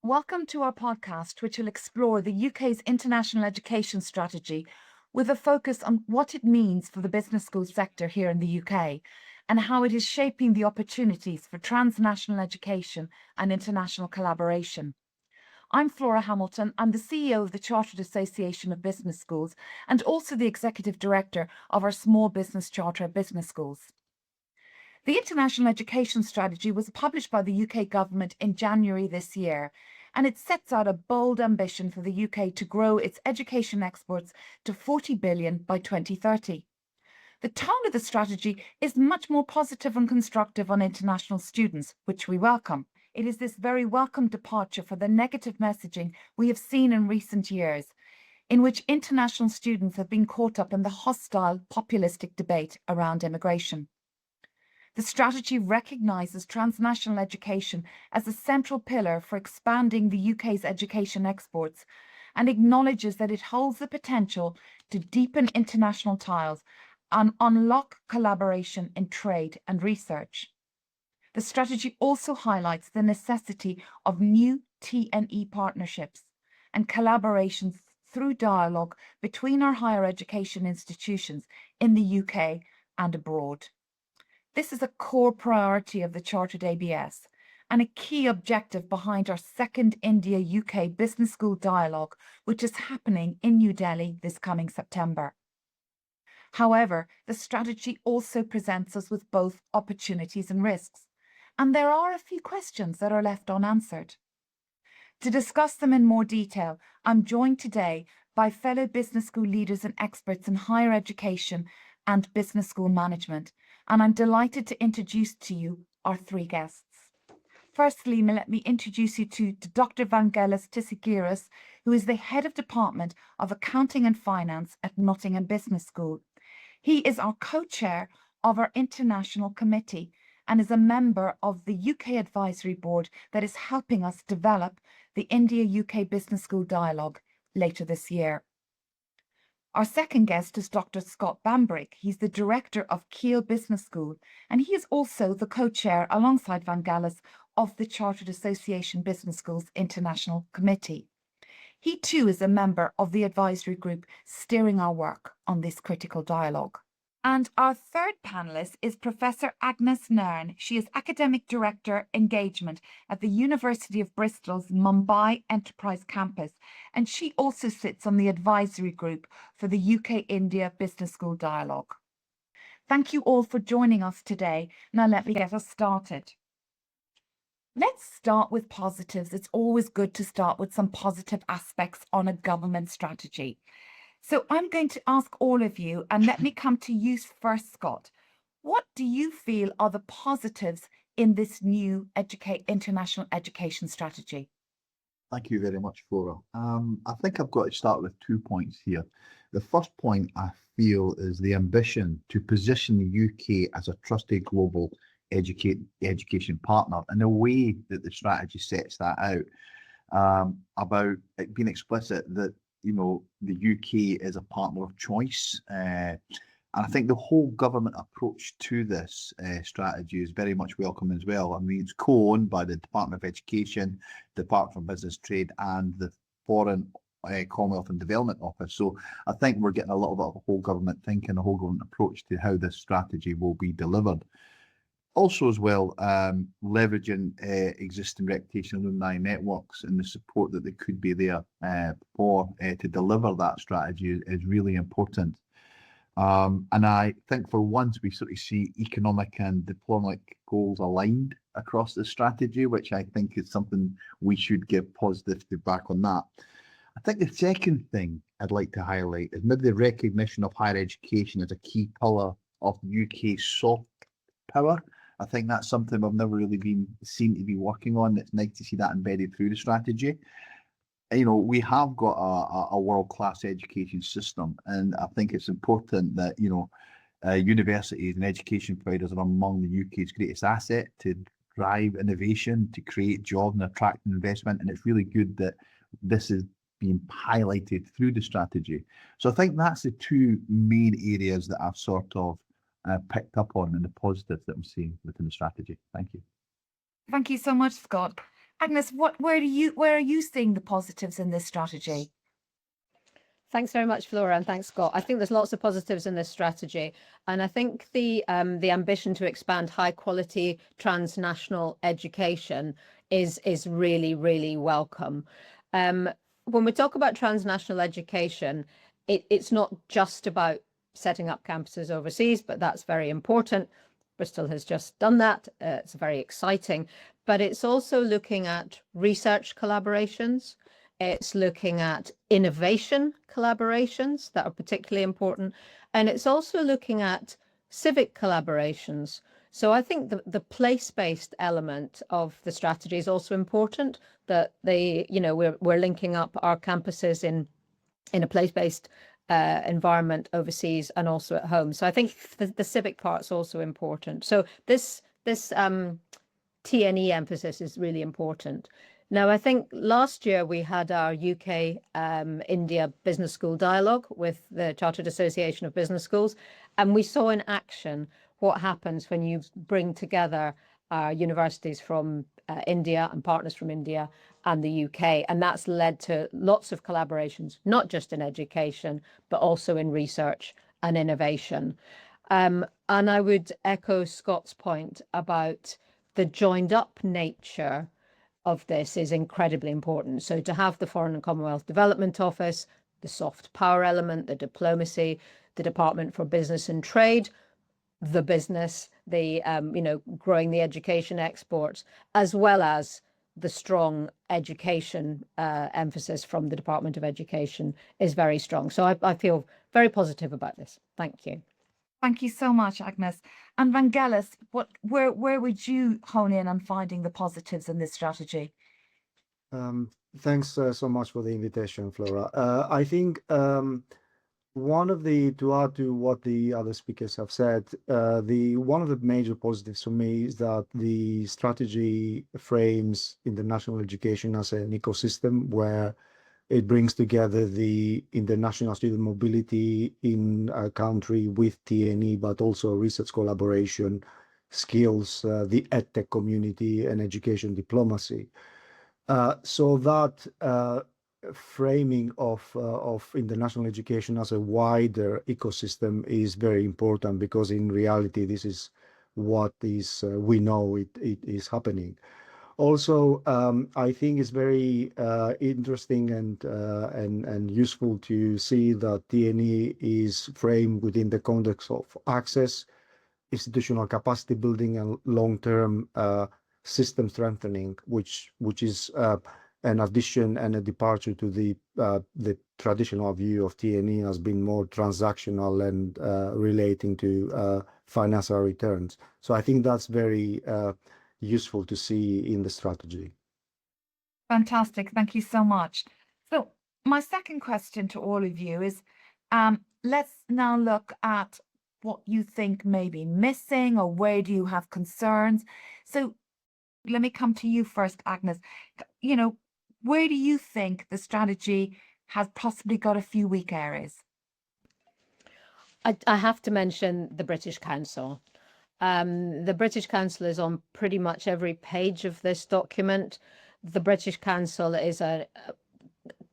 Welcome to our podcast, which will explore the UK's international education strategy with a focus on what it means for the business school sector here in the UK and how it is shaping the opportunities for transnational education and international collaboration. I'm Flora Hamilton. I'm the CEO of the Chartered Association of Business Schools and also the Executive Director of our Small Business Charter Business Schools. The International Education Strategy was published by the UK government in January this year, and it sets out a bold ambition for the UK to grow its education exports to 40 billion by 2030. The tone of the strategy is much more positive and constructive on international students, which we welcome. It is this very welcome departure for the negative messaging we have seen in recent years, in which international students have been caught up in the hostile, populistic debate around immigration. The strategy recognises transnational education as a central pillar for expanding the UK's education exports and acknowledges that it holds the potential to deepen international ties and unlock collaboration in trade and research. The strategy also highlights the necessity of new T&E partnerships and collaborations through dialogue between our higher education institutions in the UK and abroad. This is a core priority of the Chartered ABS and a key objective behind our second India-UK Business School Dialogue, which is happening in New Delhi this coming September. However, the strategy also presents us with both opportunities and risks, and there are a few questions that are left unanswered. To discuss them in more detail, I'm joined today by fellow business school leaders and experts in higher education and business school management, and I'm delighted to introduce to you our three guests. Firstly, let me introduce you to Dr Vangelis Tsiligkiris, who is the Head of Department of Accounting and Finance at Nottingham Business School. He is our co-chair of our International Committee and is a member of the UK Advisory Board that is helping us develop the India-UK Business School Dialogue later this year. Our second guest is Dr Scott Bambrick. He's the Director of Kiel Business School, and he is also the co-chair alongside Vangelis of the Chartered Association Business Schools International Committee. He too is a member of the advisory group steering our work on this critical dialogue. And our third panellist is Professor Agnes Nairn. She is Academic Director Engagement at the University of Bristol's Mumbai Enterprise Campus, and she also sits on the advisory group for the UK-India Business School Dialogue. Thank you all for joining us today. Now let me get us started. Let's start with positives. It's always good to start with some positive aspects on a government strategy. So I'm going to ask all of you, and let me come to you first, Scott. What do you feel are the positives in this new international education strategy? Thank you very much, Flora. I think I've got to start with 2 points here. The first point I feel is the ambition to position the UK as a trusted global education partner, and the way that the strategy sets that out, about it being explicit that the UK is a partner of choice. And I think the whole government approach to this strategy is very much welcome as well. I mean, it's co-owned by the Department of Education, Department of Business Trade, and the Foreign Commonwealth and Development Office. So I think we're getting a little bit of a whole government thinking, a whole government approach to how this strategy will be delivered. Also as well, leveraging existing reputation alumni networks and the support that they could be there to deliver that strategy is really important. And I think for once we sort of see economic and diplomatic goals aligned across the strategy, which I think is something we should give positive feedback on that. I think the second thing I'd like to highlight is maybe the recognition of higher education as a key pillar of the UK's soft power. I think that's something we've never really been seen to be working on. It's nice to see that embedded through the strategy. We have got a world-class education system, and I think it's important that, universities and education providers are among the UK's greatest asset to drive innovation, to create jobs and attract investment. And it's really good that this is being highlighted through the strategy. So I think that's the two main areas that I've sort of picked up on and the positives that I'm seeing within the strategy. Thank you. Thank you so much, Scott. Agnes, where are you seeing the positives in this strategy? Thanks very much, Flora, and thanks, Scott. I think there's lots of positives in this strategy, and I think the ambition to expand high quality transnational education is really, really welcome. When we talk about transnational education, it's not just about setting up campuses overseas, but that's very important. Bristol has just done that. It's very exciting, but it's also looking at research collaborations. It's looking at innovation collaborations that are particularly important. And it's also looking at civic collaborations. So I think the place-based element of the strategy is also important, that we're linking up our campuses in a place-based environment overseas and also at home. So I think the civic part's also important. So this TNE emphasis is really important. Now, I think last year we had our UK India Business School dialogue with the Chartered Association of Business Schools, and we saw in action what happens when you bring together universities from India and partners from India and the UK. And that's led to lots of collaborations, not just in education, but also in research and innovation. And I would echo Scott's point about the joined up nature of this is incredibly important. So to have the Foreign and Commonwealth Development Office, the soft power element, the diplomacy, the Department for Business and Trade, the business, the growing the education exports, as well as the strong education emphasis from the Department of Education is very strong. So I feel very positive about this. Thank you. Thank you so much, Agnes. And Vangelis, where would you hone in on finding the positives in this strategy? Thanks so much for the invitation, Flora. I think to add to what the other speakers have said, one of the major positives for me is that the strategy frames international education as an ecosystem where it brings together the international student mobility in a country with TNE, but also research collaboration, skills, the EdTech community, and education diplomacy. So that framing of international education as a wider ecosystem is very important, because in reality, this is what is we know it is happening. Also, I think it's very interesting and useful to see that TNE is framed within the context of access, institutional capacity building, and long-term system strengthening, which is an addition and a departure to the traditional view of TNE as being more transactional and relating to financial returns. So I think that's very useful to see in the strategy. Fantastic. Thank you so much. So my second question to all of you is, let's now look at what you think may be missing, or where do you have concerns? So let me come to you first, Agnes. Where do you think the strategy has possibly got a few weak areas? I have to mention the British Council. The British Council is on pretty much every page of this document. The British Council is a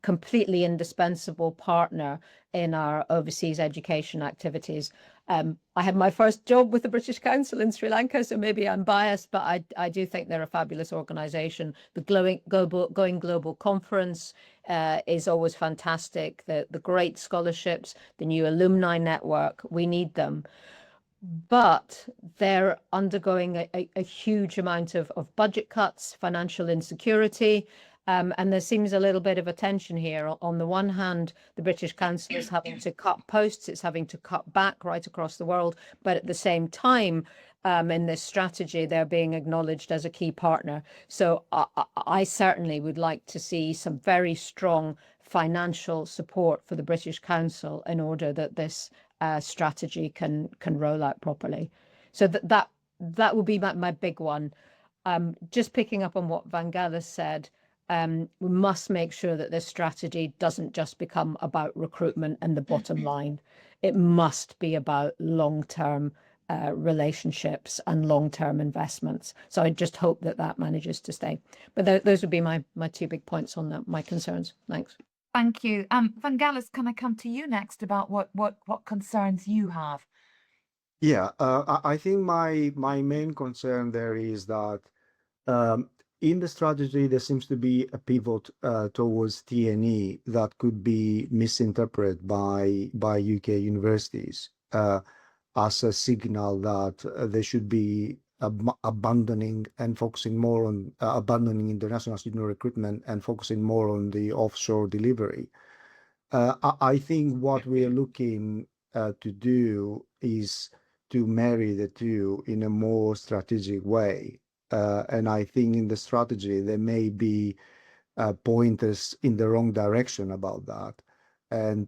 completely indispensable partner in our overseas education activities. I had my first job with the British Council in Sri Lanka, so maybe I'm biased, but I do think they're a fabulous organization. The Going Global Conference is always fantastic. The great scholarships, the new alumni network, we need them. But they're undergoing a huge amount of budget cuts, financial insecurity, and there seems a little bit of a tension here. On the one hand, the British Council is having to cut posts, it's having to cut back right across the world, but at the same time, in this strategy, they're being acknowledged as a key partner. So I certainly would like to see some very strong financial support for the British Council in order that this strategy can roll out properly. So that will be my big one. Just picking up on what Vangelis said, we must make sure that this strategy doesn't just become about recruitment and the bottom line. It must be about long-term relationships and long-term investments. So I just hope that that manages to stay. But those would be my two big points on that, my concerns. Thanks. Thank you. Vangelis, can I come to you next about what concerns you have? Yeah, I think my main concern there is that in the strategy there seems to be a pivot towards T&E that could be misinterpreted by UK universities as a signal that they should be abandoning and focusing more on abandoning international student recruitment and focusing more on the offshore delivery. I think what we are looking to do is to marry the two in a more strategic way. And I think in the strategy, there may be pointers in the wrong direction about that. And,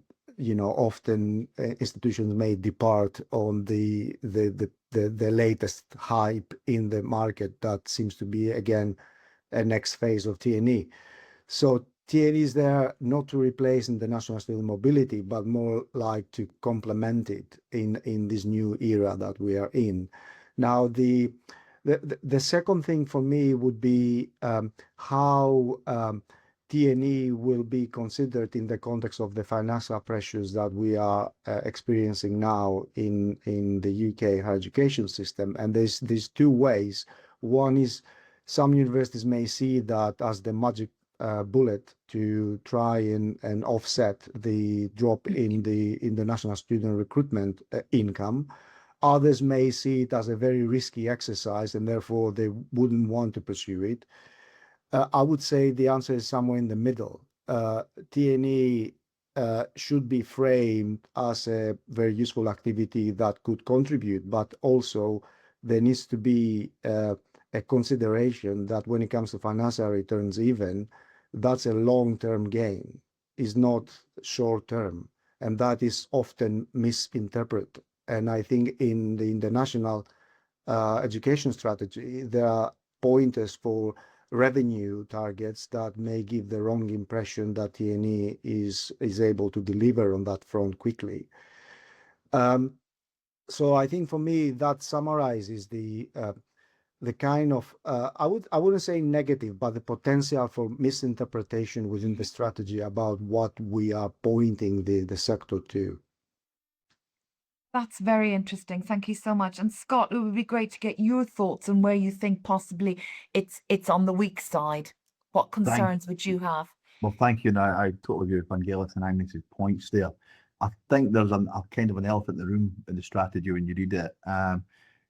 often institutions may depart on the latest hype in the market that seems to be, again, a next phase of T&E. So T&E is there not to replace international student mobility, but more like to complement it in this new era that we are in. Now, the second thing for me would be how T&E will be considered in the context of the financial pressures that we are experiencing now in the UK higher education system. And there's two ways. One is some universities may see that as the magic bullet to try and offset the drop in the international student recruitment income. Others may see it as a very risky exercise and therefore they wouldn't want to pursue it. I would say the answer is somewhere in the middle. T&E should be framed as a very useful activity that could contribute, but also there needs to be a consideration that when it comes to financial returns even, that's a long-term gain, is not short-term, and that is often misinterpreted. And I think in the international education strategy, there are pointers for revenue targets that may give the wrong impression that T&E is able to deliver on that front quickly. So I think for me that summarizes the kind of I wouldn't say negative, but the potential for misinterpretation within the strategy about what we are pointing the sector to. That's very interesting. Thank you so much. And Scott, it would be great to get your thoughts on where you think possibly it's on the weak side. What concerns would you have? Well, thank you. Now, I totally agree with Vangelis and Agnes's points there. I think there's a kind of an elephant in the room in the strategy when you read it.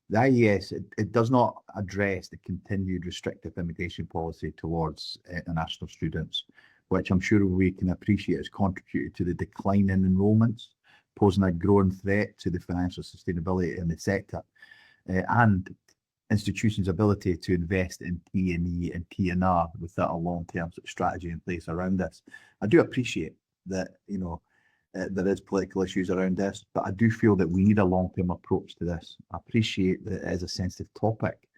The IES, it does not address the continued restrictive immigration policy towards international students, which I'm sure we can appreciate has contributed to the decline in enrolments, posing a growing threat to the financial sustainability in the sector and institutions' ability to invest in T&E and T&R without a long-term strategy in place around this. I do appreciate that, there is political issues around this, but I do feel that we need a long-term approach to this. I appreciate that it is a sensitive topic,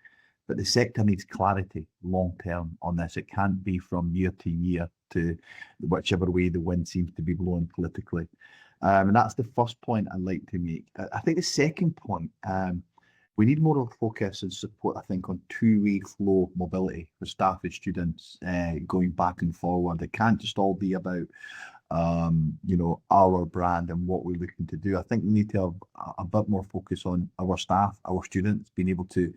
but the sector needs clarity long-term on this. It can't be from year to year to whichever way the wind seems to be blowing politically. And that's the first point I'd like to make. I think the second point, we need more of a focus and support, I think, on two-way flow mobility for staff and students going back and forward. It can't just all be about our brand and what we're looking to do. I think we need to have a bit more focus on our staff, our students, being able to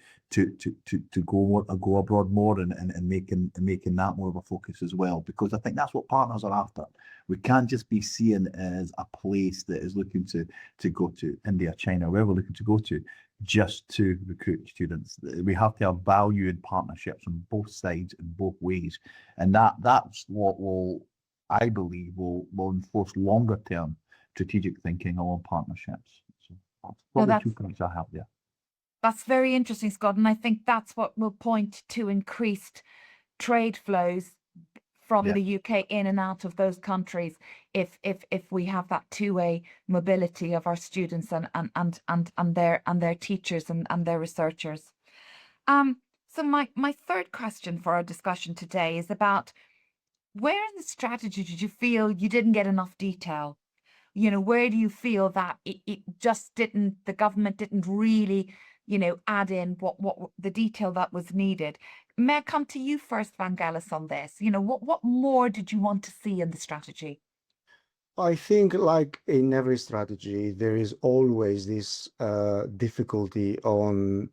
go abroad more and making that more of a focus as well, because I think that's what partners are after. We can't just be seen as a place that is looking to go to India, China, wherever we're looking to go to, just to recruit students. We have to have value in partnerships on both sides in both ways, and that's what I believe will enforce longer term strategic thinking on partnerships. So that's probably 2 points I have there. That's very interesting, Scott, and I think that's what will point to increased trade flows from the UK in and out of those countries if we have that two-way mobility of our students and their teachers and their researchers. So my third question for our discussion today is about where in the strategy did you feel you didn't get enough detail? Where do you feel that it just didn't, the government didn't really, add in what the detail that was needed? May I come to you first, Vangelis, on this? What more did you want to see in the strategy? I think, like in every strategy, there is always this difficulty on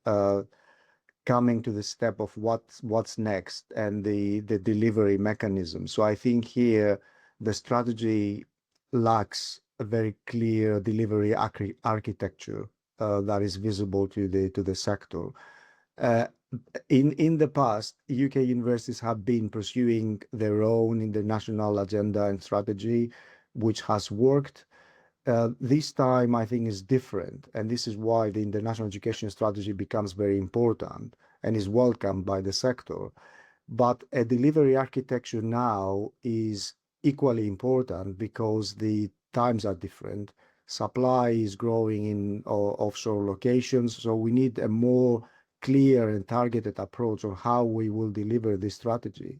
coming to the step of what's next and the delivery mechanism. So I think here the strategy lacks a very clear delivery architecture that is visible to the sector. Uh, in the past, UK universities have been pursuing their own international agenda and strategy, which has worked. This time, I think, is different, and this is why the international education strategy becomes very important and is welcomed by the sector. But a delivery architecture now is equally important because the times are different. Supply is growing in offshore locations, so we need a more clear and targeted approach on how we will deliver this strategy.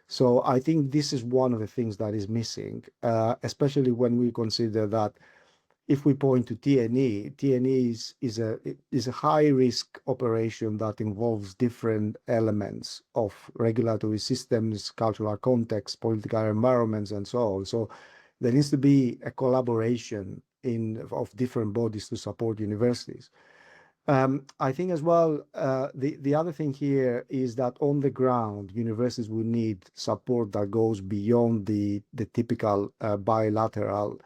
So I think this is one of the things that is missing, especially when we consider that if we point to TNE, TNE is a high risk operation that involves different elements of regulatory systems, cultural context, political environments, and so on. So there needs to be a collaboration of different bodies to support universities. I think as well, the other thing here is that on the ground, universities will need support that goes beyond the typical bilateral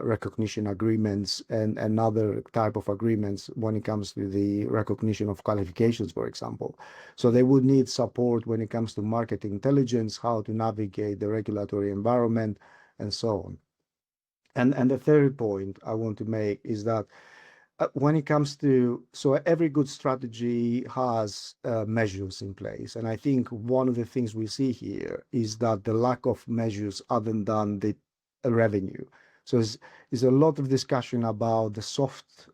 recognition agreements and other type of agreements when it comes to the recognition of qualifications, for example. So they would need support when it comes to market intelligence, how to navigate the regulatory environment, and so on. And the third point I want to make is that when it comes to, so every good strategy has measures in place. And I think one of the things we see here is that the lack of measures other than the revenue. So there's a lot of discussion about the soft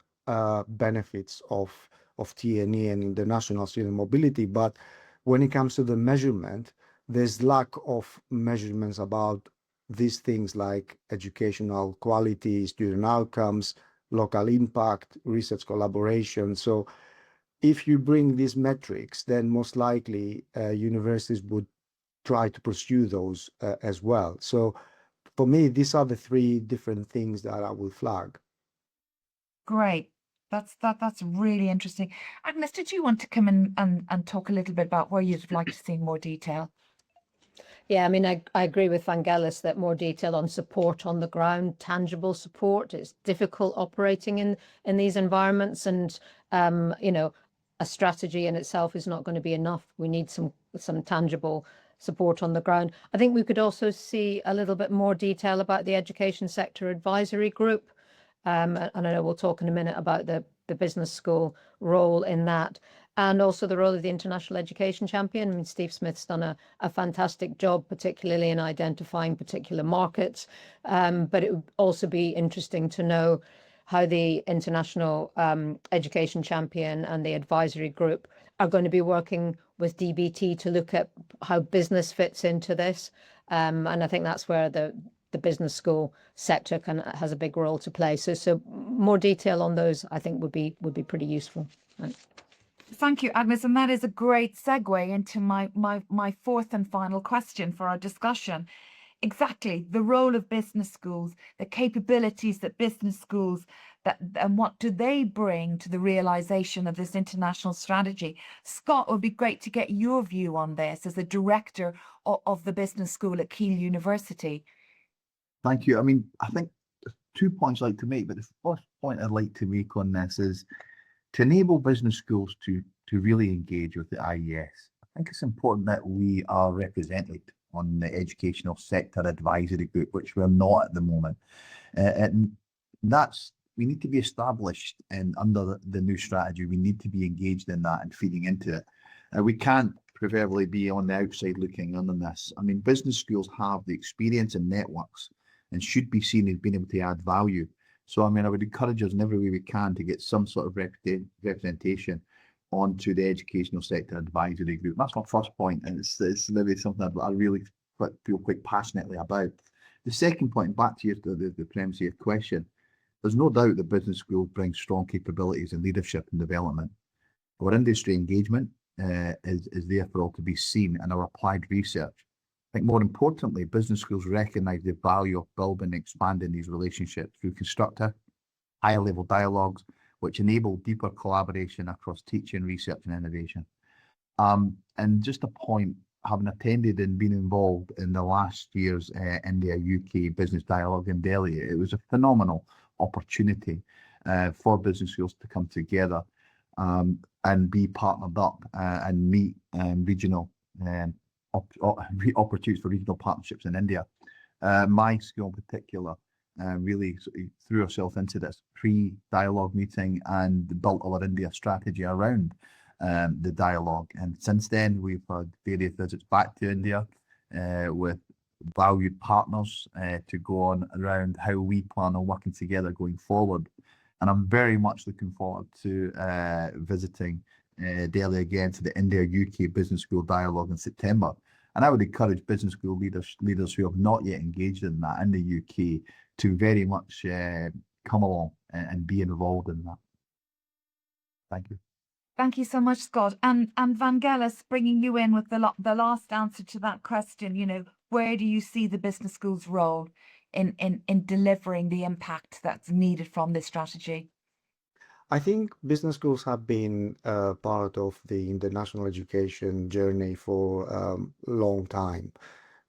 benefits of TNE and international student mobility. But when it comes to the measurement, there's lack of measurements about these things like educational quality, student outcomes, local impact, research collaboration. So if you bring these metrics, then most likely universities would try to pursue those as well. So for me, these are the three different things that I will flag. Great. That's really interesting. Agnes, did you want to come in and talk a little bit about where you'd like to see more detail? Yeah, I mean, I agree with Vangelis that more detail on support on the ground, tangible support. It's difficult operating in these environments, and a strategy in itself is not going to be enough. We need some tangible support on the ground. I think we could also see a little bit more detail about the education sector advisory group. And I know we'll talk in a minute about the business school role in that, and also the role of the International Education Champion. I mean, Steve Smith's done a fantastic job, particularly in identifying particular markets. But it would also be interesting to know how the International Education Champion and the advisory group are going to be working with DBT to look at how business fits into this. And I think that's where the business school sector has a big role to play. So more detail on those, I think, would be pretty useful. Right. Thank you, Agnes. And that is a great segue into my fourth and final question for our discussion. Exactly, the role of business schools, the capabilities that business schools, and what do they bring to the realization of this international strategy? Scott, it would be great to get your view on this as a director of the business school at Keele University. Thank you. I mean, I think there's 2 points I'd like to make, but the first point I'd like to make on this is to enable business schools to really engage with the IES. I think it's important that we are represented on the educational sector advisory group, which we're not at the moment. And we need to be established, and under the new strategy, we need to be engaged in that and feeding into it. We can't preferably be on the outside looking in on this. I mean, business schools have the experience and networks and should be seen as being able to add value. So, I mean, I would encourage us in every way we can to get some sort of representation onto the educational sector advisory group. That's my first point, and it's maybe something I really feel quite passionately about. The second point, back to the premise of your question, there's no doubt that business schools bring strong capabilities in leadership and development. Our industry engagement is there for all to be seen in our applied research. I think more importantly, business schools recognise the value of building and expanding these relationships through constructive, higher level dialogues, which enable deeper collaboration across teaching, research and innovation. And just a point, having attended and been involved in the last year's India-UK Business Dialogue in Delhi, it was a phenomenal opportunity for business schools to come together and be partnered up and meet regional opportunities for regional partnerships in India. My school in particular really threw herself into this pre-dialogue meeting and built our India strategy around the dialogue. And since then, we've had various visits back to India with valued partners to go on around how we plan on working together going forward. And I'm very much looking forward to visiting Delhi again to the India-UK Business School Dialogue in September. And I would encourage business school leaders who have not yet engaged in that in the UK to very much come along and be involved in that. Thank you. Thank you so much, Scott. And Vangelis, bringing you in with the last answer to that question, you know, where do you see the business school's role in delivering the impact that's needed from this strategy? I think business schools have been part of the international education journey for a long time.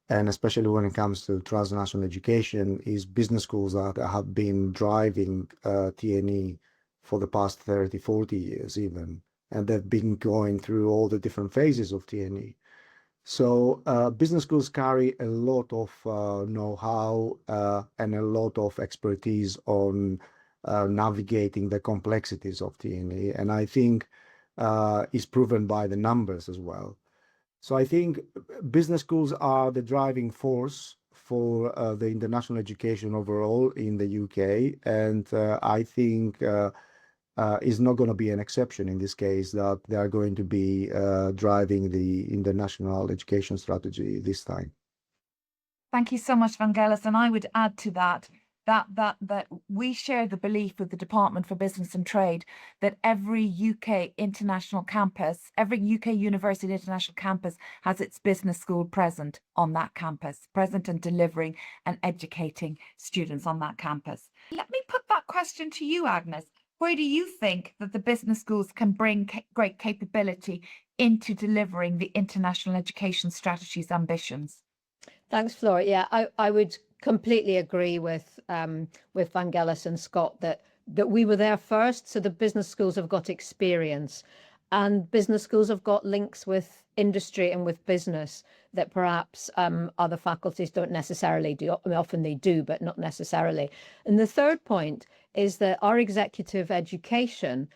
And especially when it comes to transnational education, is business schools that have been driving T&E for the past 30, 40 years even. And they've been going through all the different phases of T&E. So business schools carry a lot of know-how and a lot of expertise on navigating the complexities of T&E. And I think is proven by the numbers as well. So I think business schools are the driving force for the international education overall in the UK. And I think is not going to be an exception in this case, that they are going to be driving the international education strategy this time. Thank you so much, Vangelis. And I would add to that we share the belief with the Department for Business and Trade that every UK international campus, every UK University International campus has its business school present on that campus, present and delivering and educating students on that campus. Let me put that question to you, Agnes. Where do you think that the business schools can bring great capability into delivering the international education strategy's ambitions? Thanks, Flora. Yeah, I would completely agree with Vangelis and Scott that we were there first. So the business schools have got experience, and business schools have got links with industry and with business that perhaps other faculties don't necessarily do. I mean, often they do, but not necessarily. And the third point is that our executive education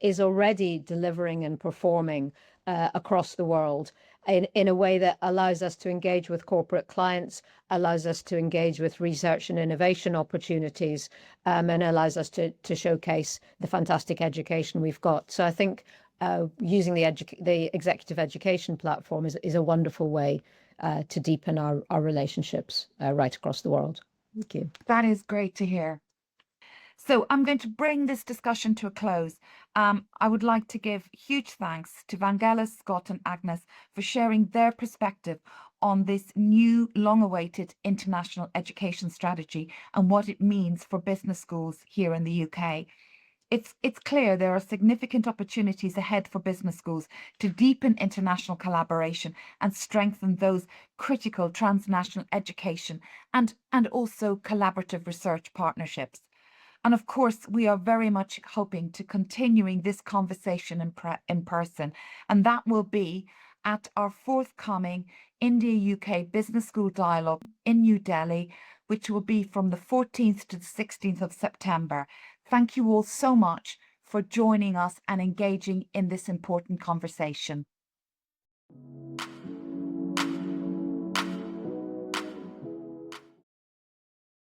is already delivering and performing across the world in a way that allows us to engage with corporate clients, allows us to engage with research and innovation opportunities, and allows us to showcase the fantastic education we've got. So I think using the executive education platform is a wonderful way to deepen our relationships right across the world. Thank you. That is great to hear. So I'm going to bring this discussion to a close. I would like to give huge thanks to Vangelis, Scott and Agnes for sharing their perspective on this new long-awaited international education strategy and what it means for business schools here in the UK. It's clear there are significant opportunities ahead for business schools to deepen international collaboration and strengthen those critical transnational education and also collaborative research partnerships. And of course, we are very much hoping to continuing this conversation in person, and that will be at our forthcoming India-UK Business School Dialogue in New Delhi, which will be from the 14th to the 16th of September. Thank you all so much for joining us and engaging in this important conversation.